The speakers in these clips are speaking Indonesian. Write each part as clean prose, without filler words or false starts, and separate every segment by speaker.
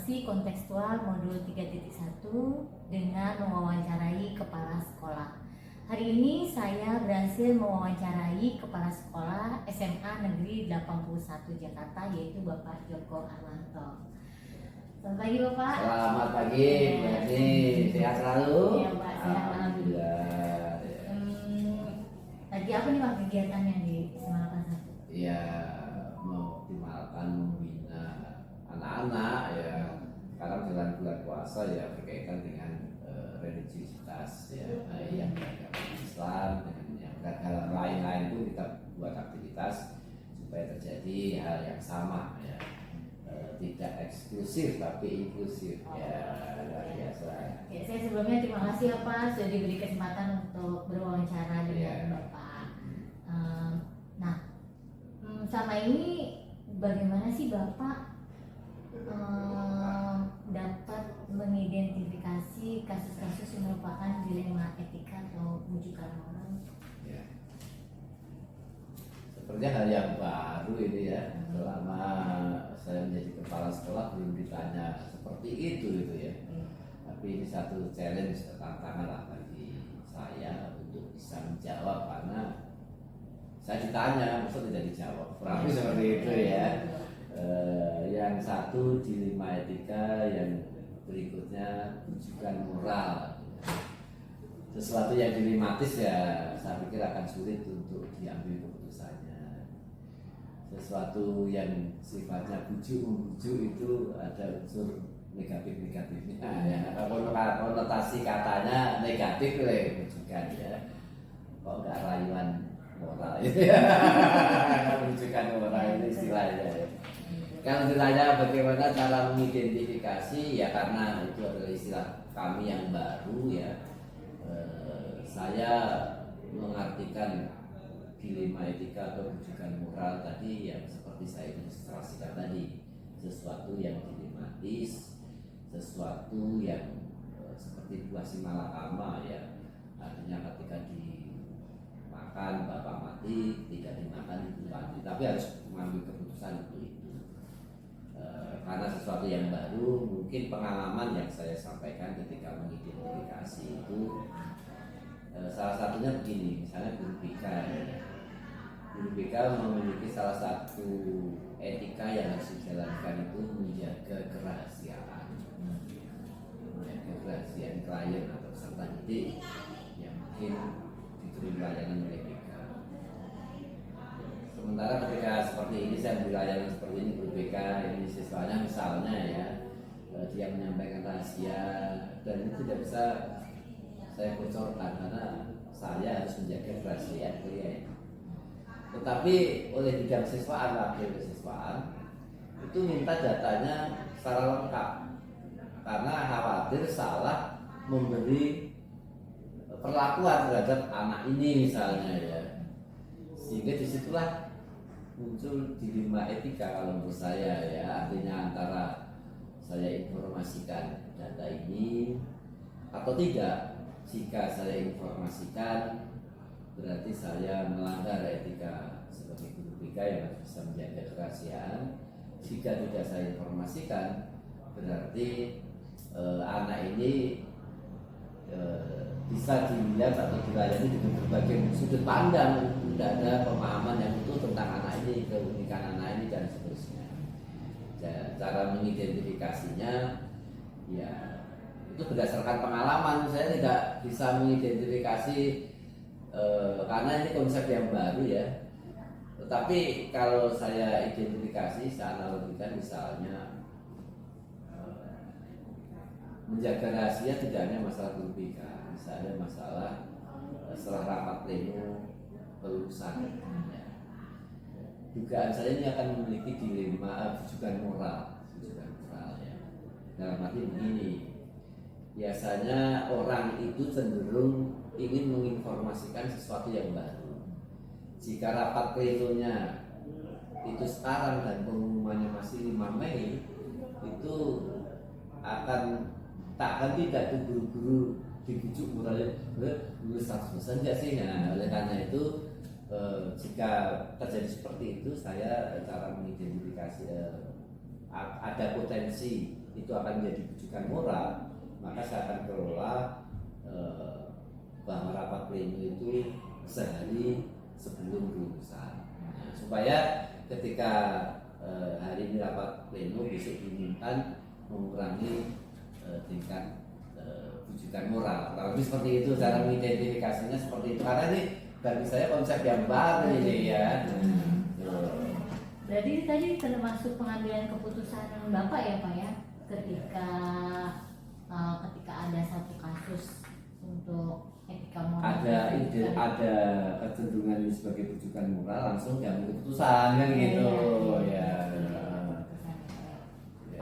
Speaker 1: Evaluasi kontekstual modul 3.1 dengan mewawancarai kepala sekolah. Hari ini saya berhasil mewawancarai kepala sekolah SMA Negeri 81 Jakarta, yaitu Bapak Joko Arwanto. Selamat pagi Bapak.
Speaker 2: Selamat pagi, Mbak Eni. Sehat selalu?
Speaker 1: Iya Pak, sehat alhamdulillah. Lagi apa nih Pak kegiatannya di SMA 81?
Speaker 2: Ya, mengoptimalkan membina anak-anak ya. Sekarang bulan puasa ya berkaitan dengan religiusitas ya, yang beragama Islam dengan yang beragama lain-lain pun kita buat aktivitas supaya terjadi hal yang sama ya. Tidak eksklusif tapi inklusif ya, luar biasa.
Speaker 1: Ya, saya sebelumnya terima kasih ya Pak sudah diberi kesempatan untuk berwawancara dengan Bapak. Sama ini bagaimana sih Bapak dapat mengidentifikasi kasus-kasus yang merupakan dilema etika atau rujukan moral?
Speaker 2: Ya. Sepertinya hal yang baru ini ya. Selama saya menjadi kepala sekolah belum ditanya seperti itu ya. Tapi ini satu challenge, tantangan lah bagi saya untuk bisa menjawab karena saya ditanya, maksud tidak dijawab. Kurang lebih seperti itu ya. Yang satu dilema etika, yang berikutnya rujukan moral. Sesuatu yang dilematis ya, saya pikir akan sulit untuk diambil keputusannya. Sesuatu yang sifatnya bujuk-membujuk itu ada unsur negatif-negatifnya ya. Konotasi katanya negatif rujukan ya. Kok enggak rayuan moral itu ya. Rujukan moral itu istilahnya ya. Kalau ditanya bagaimana cara mengidentifikasi ya, karena itu adalah istilah kami yang baru ya. Saya mengartikan dilema etika atau rujukan moral tadi yang seperti saya ilustrasikan tadi, sesuatu yang dilematis, sesuatu yang seperti buah simalakama ya, artinya ketika dimakan bapak mati, tidak dimakan ibu mati, tapi harus mengambil keputusan untuk itu. Karena sesuatu yang baru, mungkin pengalaman yang saya sampaikan ketika mengidentifikasi itu salah satunya begini, misalnya guru BK ya. Guru BK memiliki salah satu etika yang harus dijalankan itu menjaga kerahasiaan, klien atau peserta didik yang mungkin diberi layanan oleh BK. Sementara ketika seperti ini saya beri layanan seperti ini, guru BK ini siswanya misalnya ya, dia menyampaikan rahasia dan itu tidak bisa saya bocorkan karena saya harus menjaga kerahasiaan klien. Tetapi oleh bidang siswaan, wakil kesiswaan itu minta datanya secara lengkap karena khawatir salah memberi perlakuan terhadap anak ini misalnya ya, sehingga disitulah muncul dilema etika kalau menurut saya ya, artinya antara saya informasikan data ini atau tidak. Jika saya informasikan berarti saya melanggar etika sebagai guru BK yang harus bisa menjaga kerahasiaan. Jika tidak saya informasikan berarti anak ini bisa dilihat atau dilayani dengan berbagai sudut pandang, tidak ada pemahaman yang utuh tentang anak ini, keunikan anak ini dan seterusnya. Cara mengidentifikasinya ya itu berdasarkan pengalaman. Saya tidak bisa mengidentifikasi karena ini konsep yang baru ya. Tetapi kalau saya identifikasi, saya analogikan misalnya menjaga rahasia tidak hanya masalah guru BK, misalnya masalah setelah rapat pleno kelulusan ya. Dugaan saya ini akan memiliki dilema rujukan moral ya. Dalam arti begini, biasanya orang itu cenderung ingin menginformasikan sesuatu yang baru. Jika rapat plenonya itu sekarang dan pengumumannya masih 5 Mei, itu akan tidak tuh guru-guru dibujuk moralnya lulus 100% enggak sih. Nah, oleh karena itu jika terjadi seperti itu, saya cara mengidentifikasi ada potensi itu akan menjadi rujukan moral, maka saya akan kelola bahwa rapat pleno itu sehari sebelum kelulusan. Nah, supaya ketika hari ini rapat pleno, besok diumumkan, mengurangi tingkat rujukan moral. Kalau lebih seperti itu cara mengidentifikasinya seperti itu. Karena ini bagi saya konsep yang baru ini ya.
Speaker 1: Berarti tadi termasuk pengambilan keputusan Bapak ya Pak ya, ketika ada satu kasus untuk etika moral.
Speaker 2: Ada kecenderungan ini sebagai rujukan moral, langsung diambil keputusan kan gitu ya.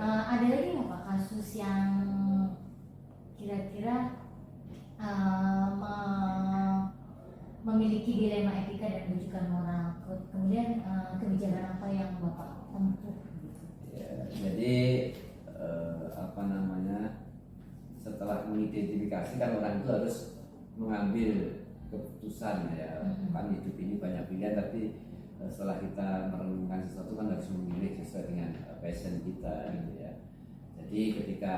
Speaker 1: Ada lagi nggak Pak kasus yang kira-kira memiliki dilema etika dan rujukan moral, kemudian kebijakan apa yang Bapak tempuh?
Speaker 2: Ya, jadi setelah mengidentifikasi kan orang itu harus mengambil keputusan ya. Kan hidup ini banyak pilihan, tapi setelah kita merenungkan sesuatu kan harus memilih sesuai dengan passion kita gitu ya. Jadi ketika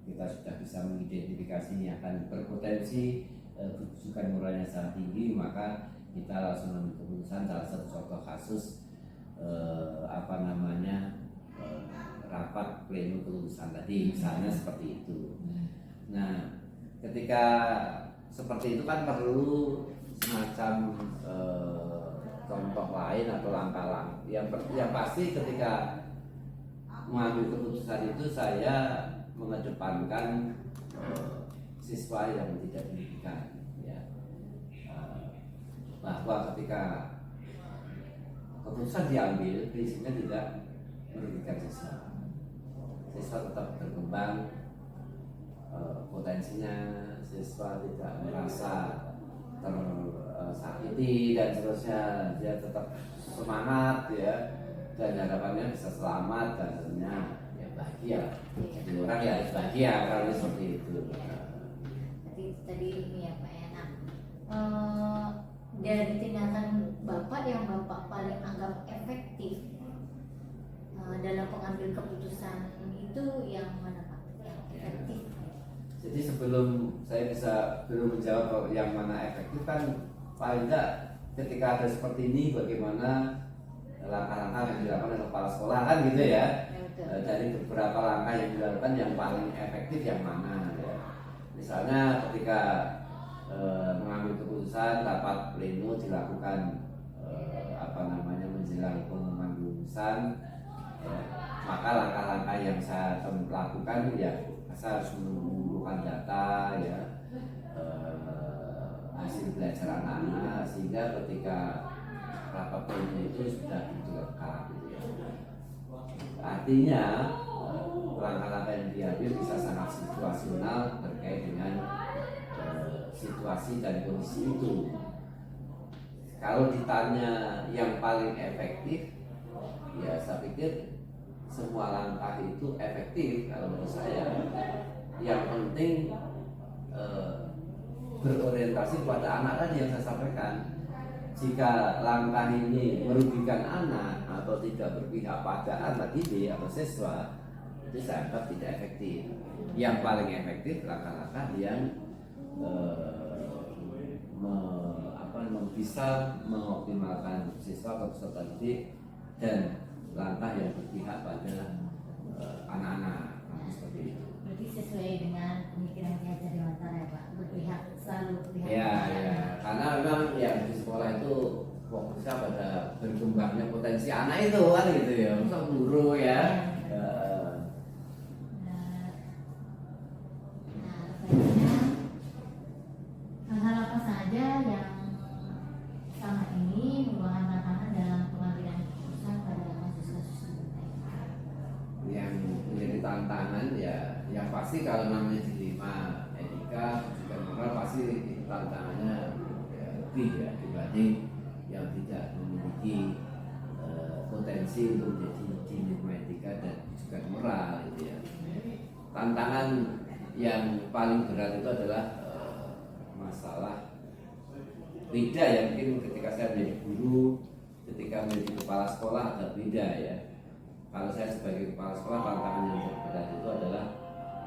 Speaker 2: kita sudah bisa mengidentifikasi ini akan berpotensi rujukan moralnya sangat tinggi, maka kita langsung mengambil keputusan. Salah satu contoh kasus rapat pleno kelulusan tadi misalnya seperti itu. Nah, ketika seperti itu kan perlu semacam contoh lain atau langkah-langkah yang pasti. Ketika mengambil keputusan itu saya mengedepankan siswa yang tidak pendidikan ya. Bahwa ketika keputusan diambil, prinsipnya tidak merugikan siswa tetap berkembang potensinya, siswa tidak merasa tersakiti dan seterusnya, dia tetap semangat ya, dan harapannya bisa selamat dan tentunya ya bahagia. Jadi orang ya harus bahagia kalau seperti itu.
Speaker 1: Tadi ini ya Pak ya. Dari tindakan Bapak yang Bapak paling anggap efektif dalam pengambil keputusan itu yang mana Pak? Yang efektif?
Speaker 2: Jadi sebelum saya belum menjawab yang mana efektif, kan paling tidak ketika ada seperti ini bagaimana langkah-langkah yang dilakukan oleh kepala sekolah kan gitu ya. Dari beberapa langkah yang dilakukan yang paling efektif yang mana ya. Misalnya ketika mengambil keputusan rapat pleno dilakukan menjelang pengumuman lulusan ya, maka langkah-langkah yang saya lakukan ya, saya harus mengumpulkan data ya, hasil belajar anak-anak, sehingga ketika rapat pleno itu sudah lengkap gitu ya. Artinya langkah-langkah yang diambil bisa sangat situasional terkait dengan situasi dan kondisi itu. Kalau ditanya yang paling efektif, ya saya pikir semua langkah itu efektif kalau menurut saya. Yang penting berorientasi kepada anak tadi yang saya sampaikan. Jika langkah ini merugikan anak atau tidak berpihak pada anak didik atau siswa, itu saya anggap tidak efektif. Yang paling efektif langkah-langkah yang bisa mengoptimalkan siswa atau peserta didik dan langkah yang berpihak pada anak-anak seperti itu.
Speaker 1: Berarti sesuai dengan pemikiran Ki Hajar Dewantara ya Pak, selalu berpihak.
Speaker 2: Ya, karena memang yang di sekolah itu fokusnya pada berkembangnya potensi anak itu kan gitu ya, masa guru ya.
Speaker 1: Hal-hal apa saja yang selama ini merupakan tantangan dalam pengambilan keputusan pada kasus-kasus serupa?
Speaker 2: Yang menjadi tantangan ya, yang pasti kalau namanya dilema etika dan moral pasti tantangannya ya, lebih ya dibanding yang tidak memiliki potensi untuk menjadi dilema etika dan juga moral gitu ya. Tantangan yang paling berat itu adalah masalah beda ya, mungkin ketika saya menjadi guru, ketika menjadi kepala sekolah agak beda ya. Kalau saya sebagai kepala sekolah tantangan yang berat itu adalah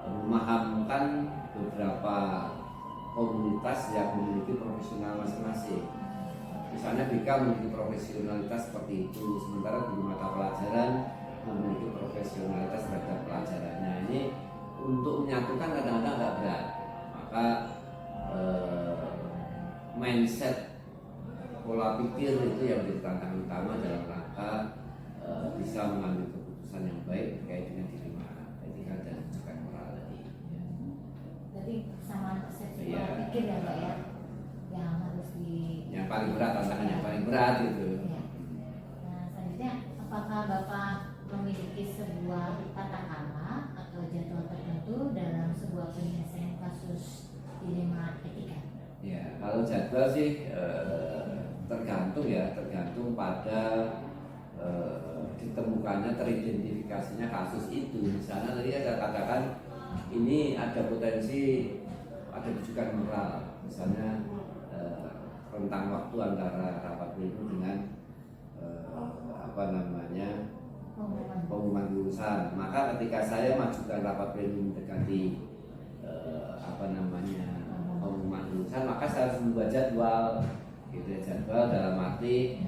Speaker 2: memahamkan beberapa komunitas yang memiliki profesional masing-masing. Misalnya BK memiliki profesionalitas seperti itu, sementara guru mata pelajaran memiliki profesionalitas terhadap pelajarannya. Ini untuk menyatukan kadang-kadang agak berat. Maka mindset, pola pikir itu yang menjadi tantangan utama dalam rangka bisa mengambil keputusan yang baik terkait dengan dilema etika dan rujukan moral tadi. Ya.
Speaker 1: Jadi sama persepsi
Speaker 2: Iya.
Speaker 1: pola pikir ya Pak ya, yang harus di.
Speaker 2: Yang paling berat, tantangan yang paling berat itu.
Speaker 1: Iya. Nah selanjutnya, apakah Bapak memiliki sebuah tata cara atau jadwal tertentu dalam sebuah penyelesaian kasus dilema etika?
Speaker 2: Ya, kalau jadwal sih tergantung pada ditemukannya, teridentifikasinya kasus itu. Misalnya tadi saya katakan ini ada potensi ada rujukan moral, misalnya rentang waktu antara rapat pleno dengan pengumuman lulusan. Maka ketika saya majukan rapat pleno mendekati pengumuman lulusan, maka saya harus membuat jadwal, gitu ya. Jadwal dalam arti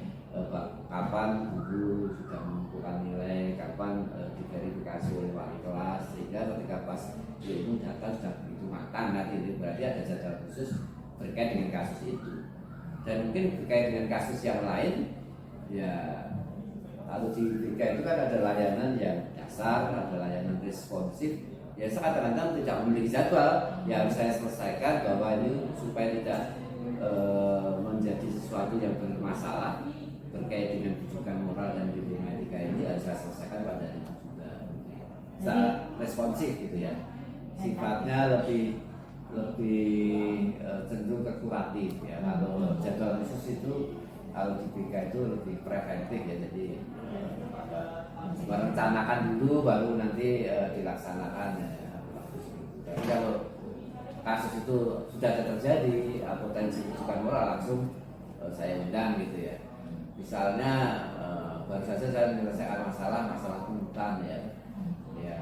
Speaker 2: kapan guru sudah mengumpulkan nilai, kapan diverifikasi oleh wali kelas, sehingga ketika pas itu data sudah begitu matang, nanti itu berarti ada jadwal khusus terkait dengan kasus itu. Dan mungkin terkait dengan kasus yang lain, ya kalau di BK itu kan ada layanan yang dasar, ada layanan responsif. Ya saya kadang-kadang tidak memiliki jadwal yang harus saya selesaikan, bahwa ini supaya tidak menjadi sesuatu yang bermasalah terkait dengan rujukan moral dan dilema etika ini harus saya selesaikan pada itu juga. Sangat responsif gitu ya. Sifatnya lebih cenderung ke kuratif ya. Kalau jadwal khusus itu kalau di BK itu lebih preventif ya, jadi merencanakan dulu baru nanti dilaksanakan ya. Tapi kalau kasus itu sudah terjadi, potensi rujukan moral langsung saya undang gitu ya. Misalnya baru saja saya menyelesaikan masalah pungutan ya. Ya,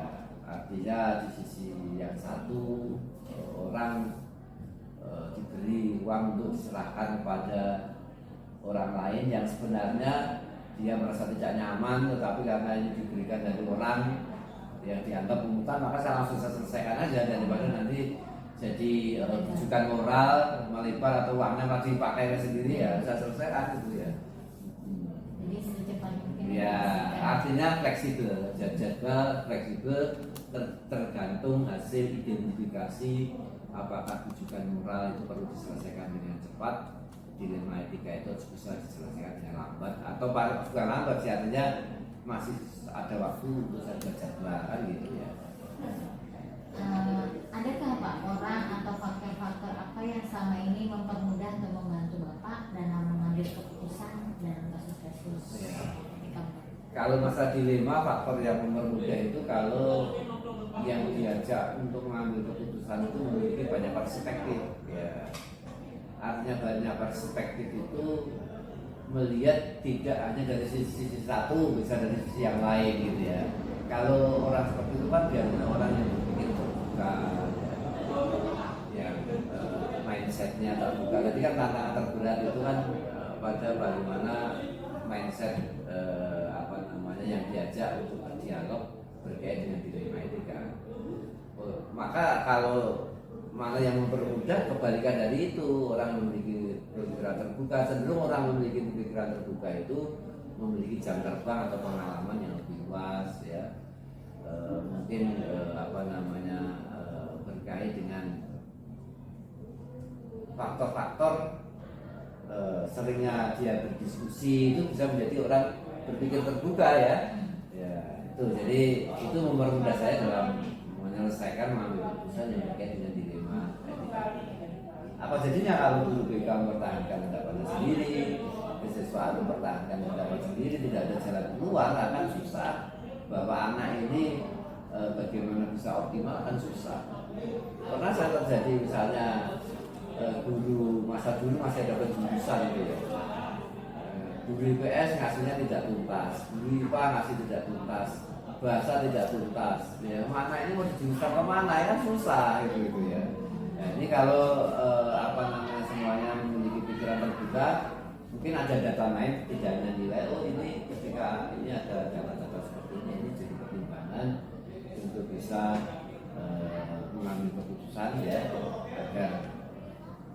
Speaker 2: artinya di sisi yang satu orang diberi uang untuk diserahkan kepada orang lain yang sebenarnya dia merasa tidak nyaman, tetapi karena ini diberikan dari orang yang dianggap pungutan, maka saya langsung selesaikan aja, daripada nanti jadi rujukan moral melebar atau uangnya masih dipakai sendiri, ya saya selesaikan gitu ya.
Speaker 1: Jadi secepat mungkin.
Speaker 2: Ya, artinya fleksibel, jadwal fleksibel tergantung hasil identifikasi apakah rujukan moral itu perlu diselesaikan dengan cepat, dilema etika itu bisa diselesaikan dengan lambat, atau bukan lambat sih, artinya masih ada waktu untuk saya berjadwal kan gitu ya.
Speaker 1: Adakah Pak orang atau faktor-faktor apa yang selama ini mempermudah atau membantu Bapak dalam mengambil keputusan dalam kasus-kasus etika?
Speaker 2: Kalau masa dilema, faktor yang mempermudah itu kalau yang diajak untuk mengambil keputusan itu memiliki banyak perspektif ya. Artinya banyak perspektif itu melihat tidak hanya dari sisi satu, bisa dari sisi yang lain gitu ya. Kalau orang seperti itu kan biasanya orang yang berpikir terbuka ya, yang mindsetnya terbuka. Jadi kan tantangan terberat itu kan pada bagaimana mindset yang diajak untuk berdialog berkait dengan dilema etika. Maka kalau mana yang mempermudah, kebalikan dari itu, orang memiliki pemikiran terbuka, cenderung orang memiliki pemikiran terbuka itu memiliki jam terbang atau pengalaman yang lebih luas ya. Mungkin berkait dengan faktor-faktor seringnya dia berdiskusi, itu bisa menjadi orang berpikir terbuka ya. Ya itu, jadi itu mempermudah saya dalam menyelesaikan mengambil keputusan yang terkait dengan dilema etika. Apa jadinya kalau guru BK mempertahankan pendapatnya sendiri, siswa mempertahankan pendapat sendiri, tidak ada jalan keluar, akan susah. Bapak anak ini bagaimana bisa optimal akan susah. Pernah saya terjadi misalnya guru masa dulu masih dapat jurusan gitu ya. Guru IPS ngasihnya tidak tuntas, guru IPA ngasih tidak tuntas. bahasa tidak tuntas. Ya, mana ini mau dijurusan kemana ya kan susah gitu ya. Nah, ini kalau semuanya memiliki pikiran terbuka, mungkin ada data lain tidak hanya nilai. Oh ini ketika ini ada data-data seperti ini jadi pertimbangan untuk bisa mengambil keputusan ya agar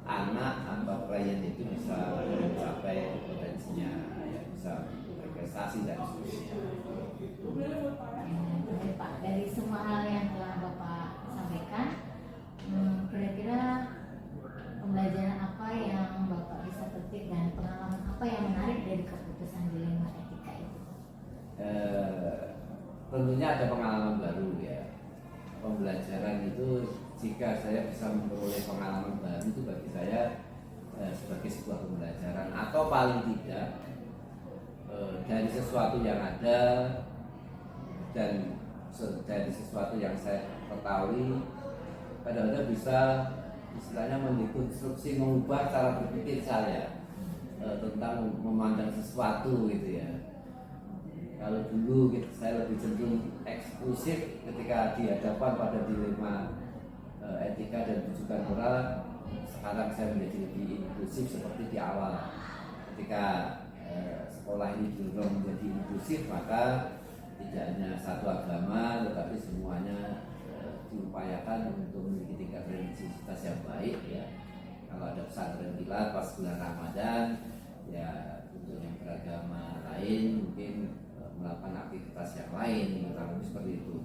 Speaker 2: anak atau klien itu bisa mencapai potensinya, ya, bisa berprestasi dan seterusnya.
Speaker 1: Pak, dari semua hal yang telah Bapak sampaikan, kira-kira pembelajaran apa yang Bapak bisa petik dan pengalaman apa yang menarik dari keputusan dilema etika itu?
Speaker 2: Tentunya ada pengalaman baru ya. Pembelajaran itu jika saya bisa memperoleh pengalaman baru itu bagi saya sebagai sebuah pembelajaran atau paling tidak dari sesuatu yang ada dan dari sesuatu yang saya ketahui kadang-kadang bisa istilahnya mendekonstruksi, mengubah cara berpikir saya tentang memandang sesuatu gitu ya. Kalau dulu saya lebih cenderung eksklusif ketika dihadapkan pada dilema etika dan rujukan moral. Sekarang saya menjadi lebih inklusif seperti di awal. Ketika sekolah ini didorong menjadi inklusif, maka tidak hanya satu agama, tetapi semuanya diupayakan untuk memiliki tingkat religiusitas yang baik ya. Kalau ada pesantren kilat pas bulan Ramadan, ya untuk yang beragama lain mungkin melakukan aktivitas yang lain, kurang seperti itu.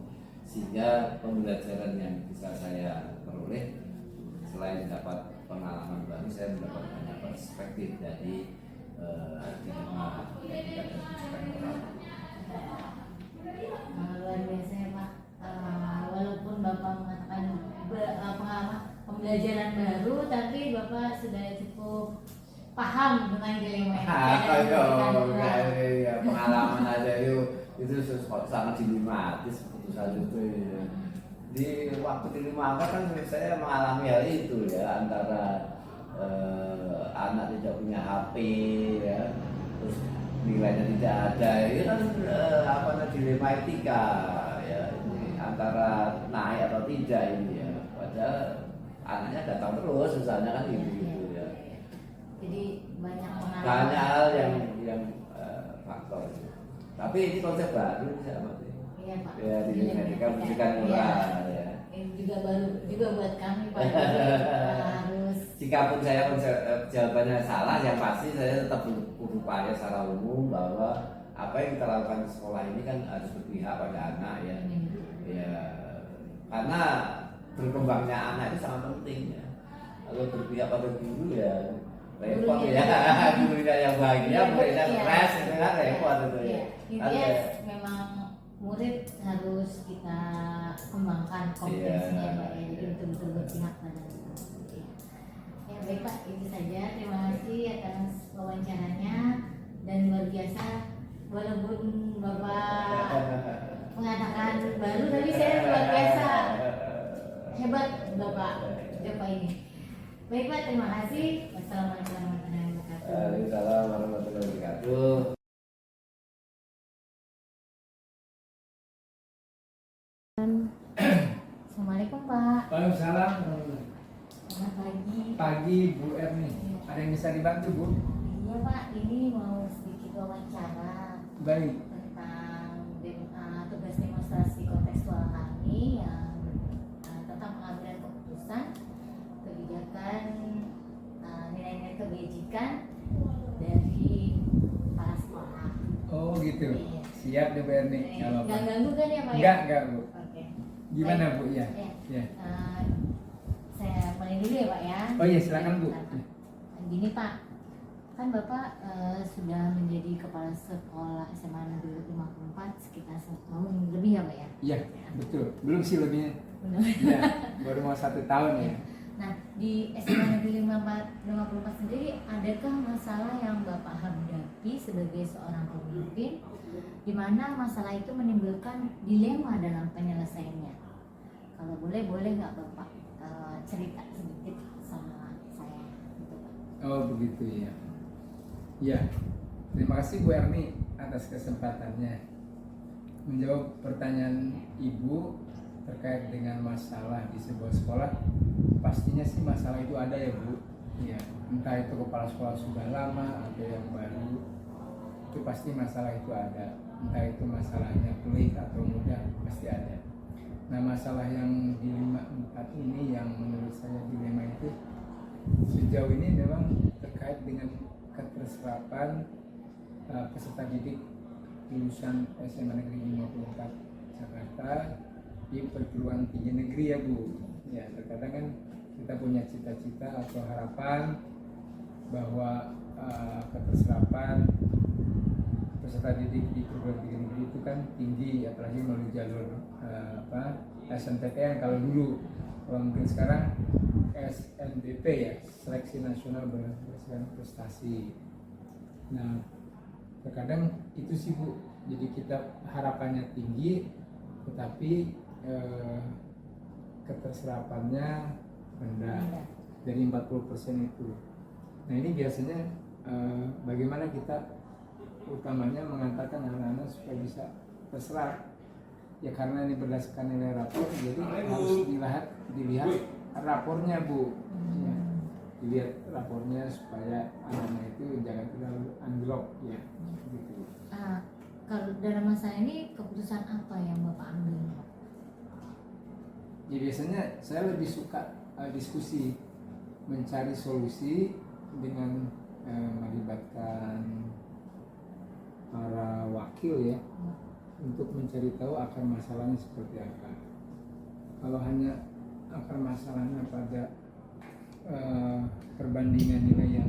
Speaker 2: Sehingga pembelajaran yang bisa saya peroleh selain dapat pengalaman baru, saya mendapat banyak perspektif dari dilema etika dan rujukan moral.
Speaker 1: Luar biasa ya Pak. Walaupun Bapak mengatakan pembelajaran baru, tapi Bapak sudah cukup paham dengan dilema etika.
Speaker 2: Pengalaman aja itu sangat dilematis keputusan itu ya. Di waktu dilema kan saya mengalami hal itu ya, antara anak tidak punya HP ya, terus nilainya tidak ada, itu kan dilema etika ya, ini antara naik atau tidak ini ya, padahal anaknya datang terus misalnya kan gitu ya.
Speaker 1: Jadi banyak
Speaker 2: hal yang faktor itu. Tapi ini konsep baru sama sih.
Speaker 1: Iya Pak.
Speaker 2: Ya dilema etika rujukan moral ya.
Speaker 1: Ini juga baru juga buat kami Pak. Harus.
Speaker 2: Jikapun saya jawabannya salah, yang pasti saya tetap berupaya secara umum bahwa apa yang kita lakukan di sekolah ini kan harus berpihak pada anak ya. Ya, karena berkembangnya anak itu sangat penting ya. Kalau berpihak pada guru ya repot ya. Gurunya yang bahagia, muridnya stres, itu kan repot itu ya.
Speaker 1: Intinya memang murid harus kita kembangkan kompetensinya Pak ya. Jadi betul-betul berpihak pada guru. Baik Pak, itu saja. Terima kasih atas wawancaranya dan luar biasa. Walaupun Bapak mengatakan baru, tapi saya luar biasa hebat Bapak ini. Baik Pak, terima kasih. Wassalamualaikum warahmatullahi wabarakatuh.
Speaker 2: Waalaikumsalam warahmatullahi wabarakatuh.
Speaker 1: Assalamualaikum Pak.
Speaker 3: Waalaikumsalam.
Speaker 1: Selamat pagi.
Speaker 3: Pagi Bu Erni. Ada yang bisa dibantu Bu?
Speaker 1: Iya Pak, ini mau sedikit wawancara
Speaker 3: Baik.
Speaker 1: tentang tugas demonstrasi kontekstual kami yang tentang pengambilan keputusan kebijakan nilai-nilai kebajikan dari para sekolah.
Speaker 3: Oh gitu.
Speaker 1: Iya.
Speaker 3: Siap deh Bu Erni. Nggak apa-apa.
Speaker 1: Nggak ganggu kan ya Pak?
Speaker 3: Enggak Bu.
Speaker 1: Oke.
Speaker 3: Gimana
Speaker 1: Baik.
Speaker 3: Bu ya?
Speaker 1: Ya. Saya mulai dulu ya Pak ya.
Speaker 3: Oh iya silakan Bu.
Speaker 1: Gini Pak, kan Bapak sudah menjadi kepala sekolah SMA Negeri 54 sekitar 1 tahun lebih ya Pak ya?
Speaker 3: Iya betul. Belum sih lebihnya.
Speaker 1: Benar.
Speaker 3: Ya, baru mau 1 tahun ya.
Speaker 1: Nah di SMA Negeri 54 sendiri, adakah masalah yang Bapak hadapi sebagai seorang pemimpin di mana masalah itu menimbulkan dilema dalam penyelesaiannya? Kalau boleh nggak Bapak cerita sedikit sama saya gitu Pak?
Speaker 3: Oh begitu ya. Ya. Terima kasih Bu Erni atas kesempatannya. menjawab pertanyaan Ibu terkait dengan masalah di sebuah sekolah, pastinya sih masalah itu ada ya Bu. Ya, entah itu kepala sekolah sudah lama atau yang baru, itu pasti masalah itu ada. Entah itu masalahnya pelik atau mudah, pasti ada. Nah, masalah yang dilema 4 ini yang menurut saya dilema itu sejauh ini memang terkait dengan keterserapan peserta didik lulusan SMA Negeri 54 Jakarta di perguruan tinggi negeri ya Bu. Ya, terkadang kan kita punya cita-cita atau harapan bahwa keterserapan peserta didik di perguruan tinggi negeri itu kan tinggi, apalagi melalui jalur SNPTN kalau dulu. Kalau mungkin sekarang SNBP ya, Seleksi Nasional Berdasarkan Prestasi. Nah, terkadang itu sih Bu, jadi kita harapannya tinggi tetapi keterserapannya rendah dari 40% itu. Nah, ini biasanya bagaimana kita utamanya mengantarkan anak-anak supaya bisa terserap ya, karena ini berdasarkan nilai rapor, jadi harus dilihat rapornya Bu ya, dilihat rapornya supaya anak-anak itu jangan terlalu anjlok ya gitu.
Speaker 1: Kalau dalam masa ini keputusan apa yang Bapak ambil?
Speaker 3: Ya biasanya saya lebih suka diskusi, mencari solusi dengan melibatkan para wakil ya, untuk mencari tahu akar masalahnya seperti apa. Kalau hanya akar masalahnya pada perbandingan nilai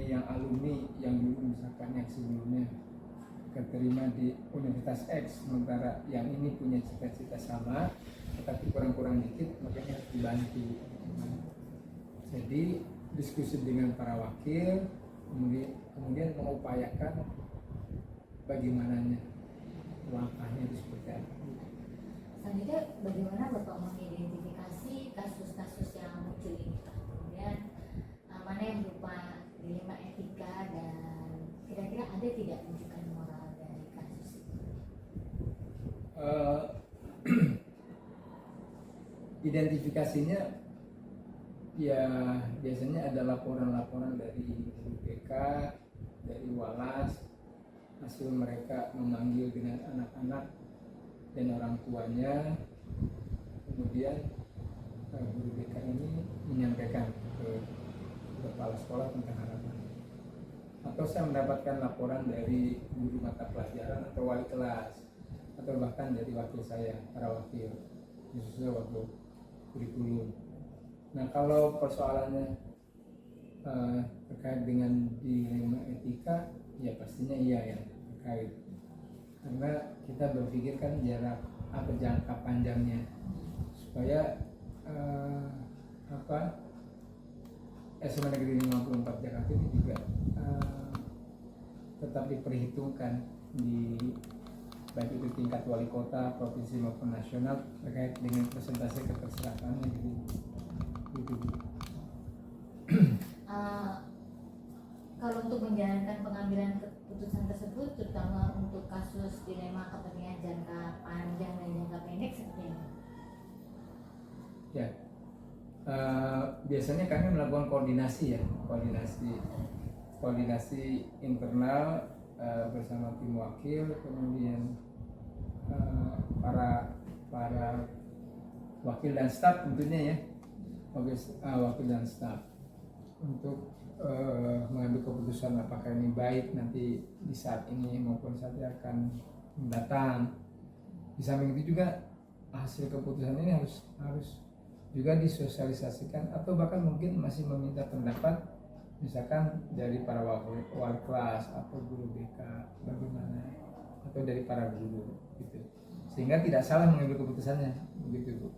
Speaker 3: yang alumni yang dulu misalkan yang sebelumnya keterima di Universitas X, sementara yang ini punya cita-cita sama tetapi kurang-kurang dikit, makanya harus dibantu. Jadi diskusi dengan para wakil, kemudian mengupayakan bagaimananya langkahnya itu seperti apa.
Speaker 1: Selanjutnya bagaimana Bapak mengidentifikasi kasus-kasus yang muncul ini Pak? Kemudian mana yang berupa dilema etika dan kira-kira ada tidak rujukan moral dari kasus itu?
Speaker 3: Identifikasinya ya biasanya ada laporan-laporan dari BK, dari Walas, hasil mereka memanggil dengan anak-anak dan orang tuanya, kemudian guru BK ini menyampaikan ke kepala sekolah tentang harapan. Atau saya mendapatkan laporan dari guru mata pelajaran atau wali kelas, atau bahkan dari wakil saya, para wakil, khususnya wakil kurikulum. Nah, kalau persoalannya terkait dengan dilema etika, ya pastinya iya ya terkait. Karena kita berpikir kan jangka panjangnya supaya SMA Negeri 54 Jakarta ini juga tetap diperhitungkan di baik itu tingkat wali kota, provinsi maupun nasional terkait dengan presentasi keterserapannya gitu.
Speaker 1: Kalau untuk menjalankan pengambilan keputusan tersebut, terutama untuk kasus dilema kepentingan jangka panjang dan jangka pendek seperti apa?
Speaker 3: Ya, biasanya kami melakukan koordinasi internal bersama tim wakil, kemudian para wakil dan staf tentunya ya, wakil dan staf untuk mengambil keputusan apakah ini baik nanti di saat ini maupun saat yang akan mendatang. Di samping itu juga hasil keputusan ini harus juga disosialisasikan atau bahkan mungkin masih meminta pendapat misalkan dari para wali kelas atau guru BK bagaimana, atau dari para guru gitu, sehingga tidak salah mengambil keputusannya begitu Bu.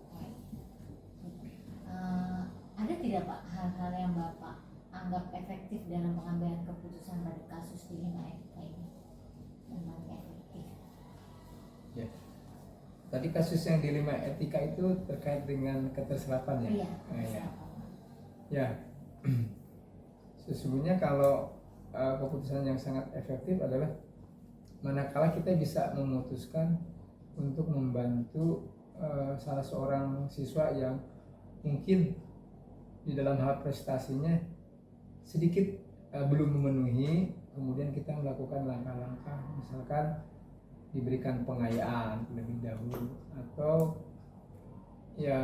Speaker 1: Ada tidak Pak hal-hal yang Bapak anggap efektif dalam pengambilan keputusan pada kasus dilema etika ini? Memang efektif.
Speaker 3: Ya. Tadi kasus yang dilema etika itu terkait dengan keterserapan ya?
Speaker 1: Iya.
Speaker 3: Ya. Sesungguhnya kalau keputusan yang sangat efektif adalah manakala kita bisa memutuskan untuk membantu salah seorang siswa yang mungkin di dalam hal prestasinya sedikit belum memenuhi, kemudian kita melakukan langkah-langkah, misalkan diberikan pengayaan lebih dahulu, atau ya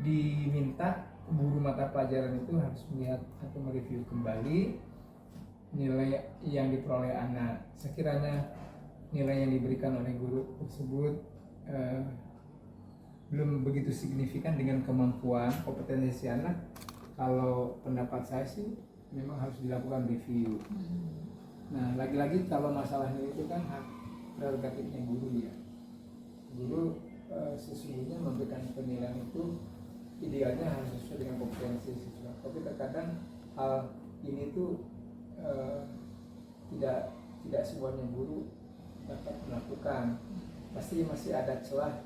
Speaker 3: diminta guru mata pelajaran itu harus melihat atau mereview kembali nilai yang diperoleh anak. Sekiranya nilai yang diberikan oleh guru tersebut belum begitu signifikan dengan kemampuan kompetensi si anak, kalau pendapat saya sih memang harus dilakukan review. Nah, lagi-lagi kalau masalahnya itu kan hak prerogatifnya guru ya. Guru sesungguhnya memberikan penilaian itu idealnya harus sesuai dengan kompetensi siswa. Tapi terkadang hal ini tuh tidak semuanya guru dapat melakukan. Pasti masih ada celah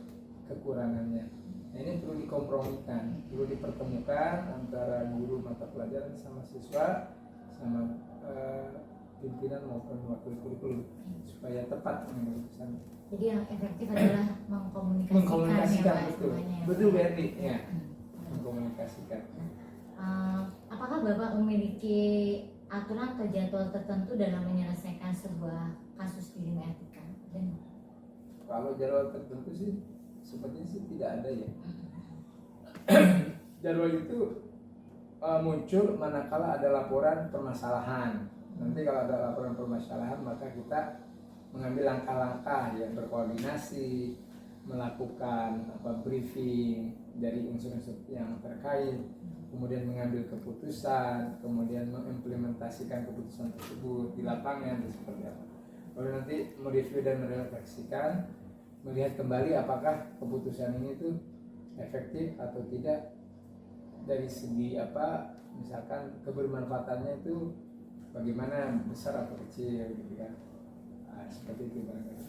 Speaker 3: kekurangannya. Nah, ini perlu dikompromikan, perlu dipertemukan antara guru mata pelajaran sama siswa, sama pimpinan maupun wakil kurikulum supaya tepat keputusan.
Speaker 1: Jadi yang efektif adalah mengkomunikasikan ya,
Speaker 3: betul,
Speaker 1: semuanya.
Speaker 3: betul Berni, ya, mengkomunikasikan.
Speaker 1: Apakah Bapak memiliki aturan atau jadwal tertentu dalam menyelesaikan sebuah kasus di lima etika? Dan
Speaker 3: kalau jadwal tertentu sih sepertinya sih tidak ada ya. Jadwal itu muncul manakala ada laporan permasalahan. Nanti kalau ada laporan permasalahan, maka kita mengambil langkah-langkah yang berkoordinasi, melakukan briefing dari unsur-unsur yang terkait, kemudian mengambil keputusan, kemudian mengimplementasikan keputusan tersebut di lapangan seperti apa. Lalu nanti mereview dan merefleksikan, melihat kembali apakah keputusan ini tuh efektif atau tidak dari segi apa, misalkan kebermanfaatannya itu bagaimana, besar atau kecil gitu kan. Nah, seperti itu barangkali.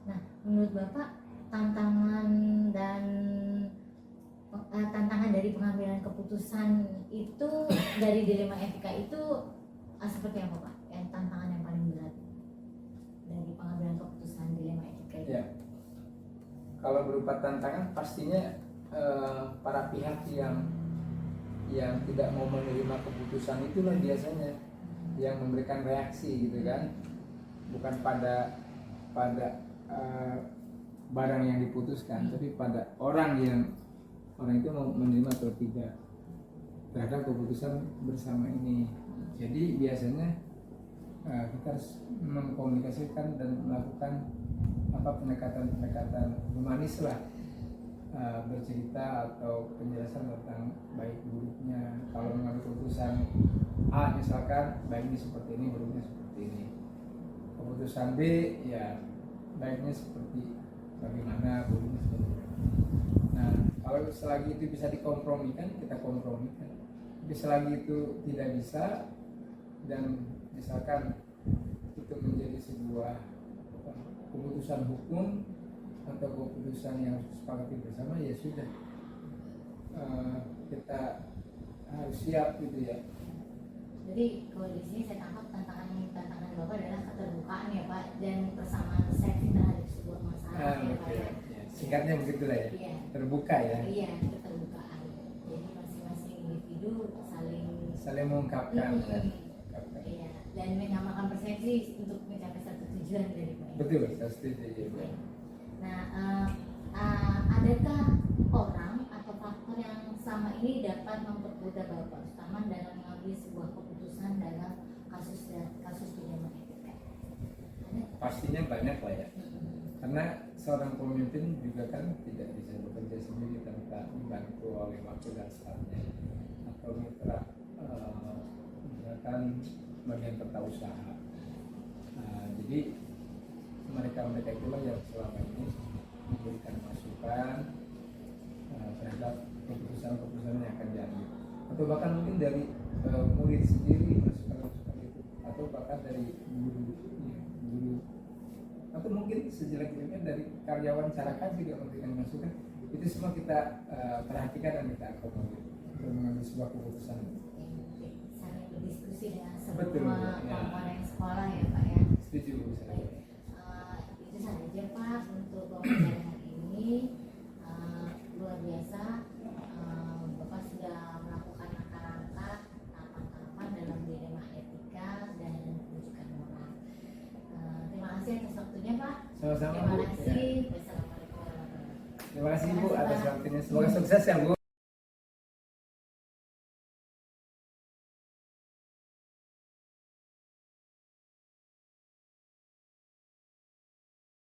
Speaker 1: Nah, menurut Bapak tantangan dari pengambilan keputusan itu dari dilema etika itu seperti apa Pak? Yang tantangan yang paling berat dari pengambilan keputusan dilema etika itu?
Speaker 3: Ya. Kalau berupa tantangan pastinya para pihak yang tidak mau menerima keputusan itulah biasanya yang memberikan reaksi gitu kan, bukan pada barang yang diputuskan, tapi pada orang itu mau menerima atau tidak terhadap keputusan bersama ini. Jadi biasanya kita harus mengkomunikasikan dan melakukan pendekatan humanis lah, bercerita atau penjelasan tentang baik buruknya. Kalau mengambil keputusan A misalkan, baiknya seperti ini, buruknya seperti ini. Keputusan B ya baiknya seperti bagaimana, buruknya seperti apa. Nah, kalau selagi itu bisa dikompromikan, kita kompromikan. Tapi selagi itu tidak bisa dan misalkan itu menjadi sebuah keputusan hukum atau keputusan yang harus disepakati bersama, ya sudah, kita harus siap gitu ya.
Speaker 1: Jadi kalau di sini saya tangkap tantangan Bapak adalah keterbukaan ya Pak, dan persamaan persepsi terhadap sebuah masalah ya Pak ya.
Speaker 3: Singkatnya begitulah ya.
Speaker 1: Iya.
Speaker 3: Terbuka ya.
Speaker 1: Iya, keterbukaan. Jadi masing-masing individu saling
Speaker 3: mengungkapkan.
Speaker 1: Iya, dan menyamakan persepsi untuk mencapai satu tujuan dari Pak.
Speaker 3: Betul, saya setuju.
Speaker 1: Nah, adakah orang atau faktor yang selama ini dapat mempermudah Bapak utama dalam mengambil sebuah keputusan dalam kasus dilema etika?
Speaker 3: Pastinya banyak lah ya. Karena seorang pemimpin juga kan tidak bisa bekerja sendiri tanpa dibantu oleh wakil dan stafnya atau mitra, misalkan bagian peta usaha. Jadi mereka itulah yang selama ini memberikan masukan terhadap keputusan-keputusan yang akan diambil, atau bahkan mungkin dari murid sendiri masukan itu, atau bahkan dari guru, atau mungkin sejelek-jeleknya dari karyawan carakan juga memberikan masukan. Itu semua kita perhatikan dan kita akomodir untuk mengambil sebuah keputusan.
Speaker 1: Sangat lebih berdiskusi dengan
Speaker 3: Betul,
Speaker 1: semua
Speaker 3: ya.
Speaker 1: komponen sekolah ya Pak ya.
Speaker 3: Setuju Bu saya.
Speaker 1: Baik, itu saja Pak untuk wawancara hari ini. Luar biasa, Bapak sudah melakukan langkah-langkah tahapan-tahapan dalam dilema etika dan rujukan moral. Terima kasih atas waktunya Pak.
Speaker 3: Sama-sama
Speaker 1: Terima
Speaker 3: Bu.
Speaker 1: kasih. Wassalamualaikum warahmatullahi wabarakatuh.
Speaker 3: Terima kasih Bu atas waktunya. Semoga sukses ya Bu.